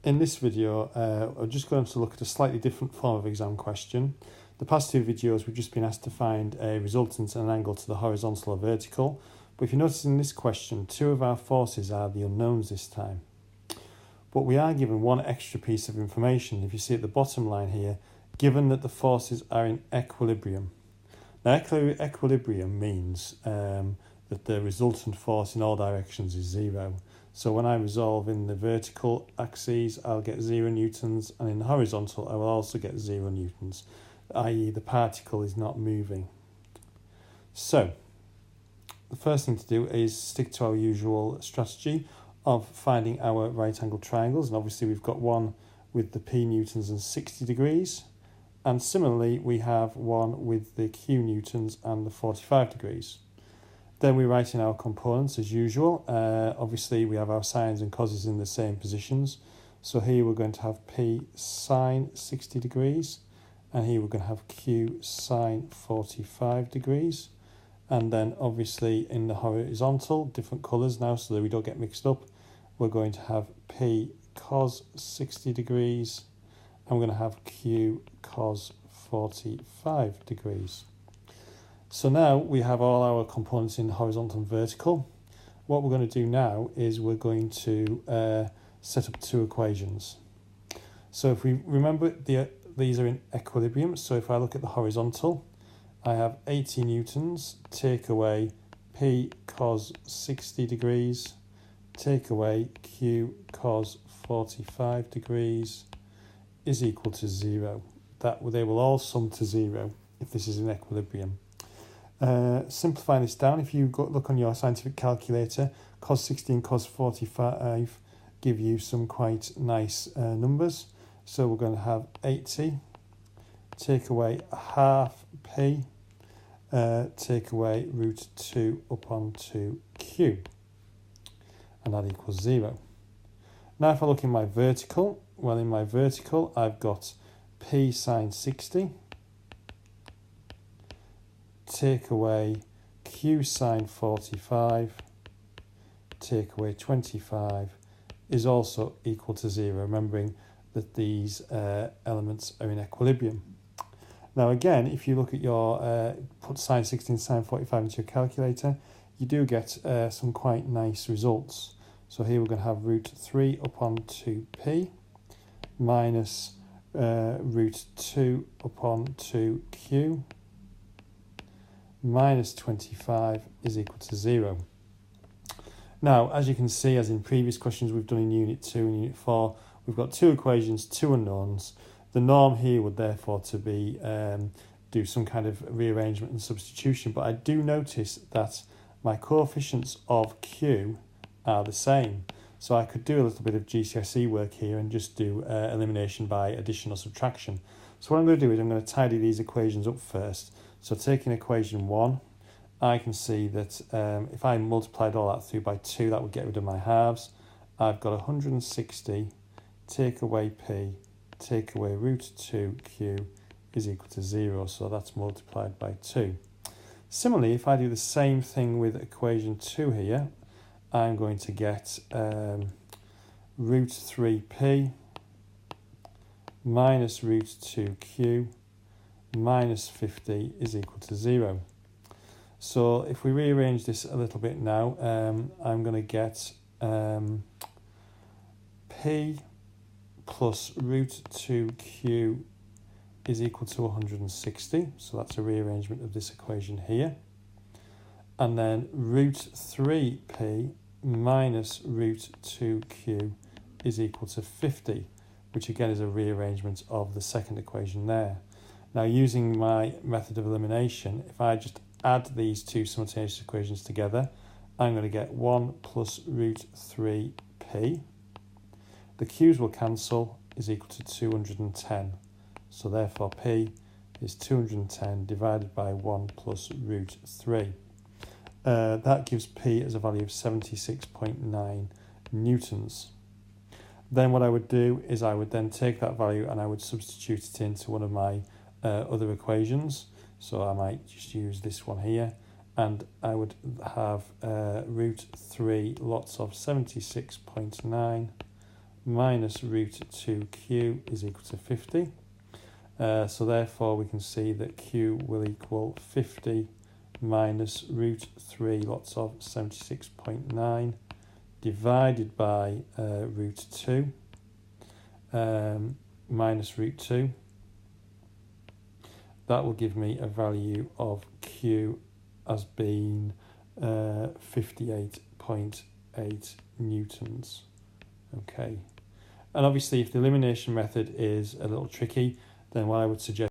In this video, I'm just going to look at a slightly different form of exam question. The past two videos, we've just been asked to find a resultant and an angle to the horizontal or vertical. But if you notice in this question, two of our forces are the unknowns this time. But we are given one extra piece of information. If you see at the bottom line here, given that the forces are in equilibrium. Now, equilibrium means that the resultant force in all directions is zero. So when I resolve in the vertical axes, I'll get 0 newtons, and in the horizontal, I will also get 0 newtons, i.e. the particle is not moving. So the first thing to do is stick to our usual strategy of finding our right angle triangles, and obviously we've got one with the p newtons and 60 degrees, and similarly we have one with the q newtons and the 45 degrees. Then we write in our components as usual. Obviously we have our sines and coses in the same positions. So here we're going to have P sine 60 degrees, and here we're going to have Q sine 45 degrees. And then obviously in the horizontal, different colours now so that we don't get mixed up, we're going to have P cos 60 degrees, and we're going to have Q cos 45 degrees. So now we have all our components in horizontal and vertical. What we're going to do now is we're going to set up two equations. So if we remember, these are in equilibrium. So if I look at the horizontal, I have 80 newtons, take away P cos 60 degrees, take away Q cos 45 degrees is equal to 0. They will all sum to 0 if this is in equilibrium. Simplifying this down, if you look on your scientific calculator, cos 60 and cos 45 give you some quite nice numbers. So we're going to have 80, take away half p, take away root 2 upon 2q, and that equals 0. Now if I look in my vertical, well, in my vertical I've got p sine 60, take away q sine 45, take away 25 is also equal to 0, remembering that these elements are in equilibrium. Now again, if you look at your, put sine 60 and sine 45 into your calculator, you do get some quite nice results. So here we're going to have root 3 upon 2p minus root 2 upon 2q minus 25 is equal to 0. Now, as you can see, as in previous questions we've done in Unit 2 and Unit 4, we've got two equations, two unknowns. The norm here would therefore to be do some kind of rearrangement and substitution, but I do notice that my coefficients of Q are the same. So I could do a little bit of GCSE work here and just do elimination by addition or subtraction. So what I'm going to do is I'm going to tidy these equations up first. So taking equation 1, I can see that if I multiplied all that through by 2, that would get rid of my halves. I've got 160, take away p, take away root 2q is equal to 0, so that's multiplied by 2. Similarly, if I do the same thing with equation 2 here, I'm going to get root 3p minus root 2q minus 50 is equal to 0. So if we rearrange this a little bit now, I'm going to get p plus root 2q is equal to 160. So that's a rearrangement of this equation here. And then root 3p minus root 2q is equal to 50, which again is a rearrangement of the second equation there. Now, using my method of elimination, if I just add these two simultaneous equations together, I'm going to get 1 plus root 3p. The q's will cancel, is equal to 210. So therefore p is 210 divided by 1 plus root 3. That gives p as a value of 76.9 newtons. Then what I would do is I would then take that value and I would substitute it into one of my other equations. So I might just use this one here, and I would have root 3 lots of 76.9 minus root 2q is equal to 50. So therefore we can see that q will equal 50 minus root 3 lots of 76.9 divided by root 2 minus root 2. That will give me a value of q as being 58.8 newtons. Okay, and obviously if the elimination method is a little tricky, then what I would suggest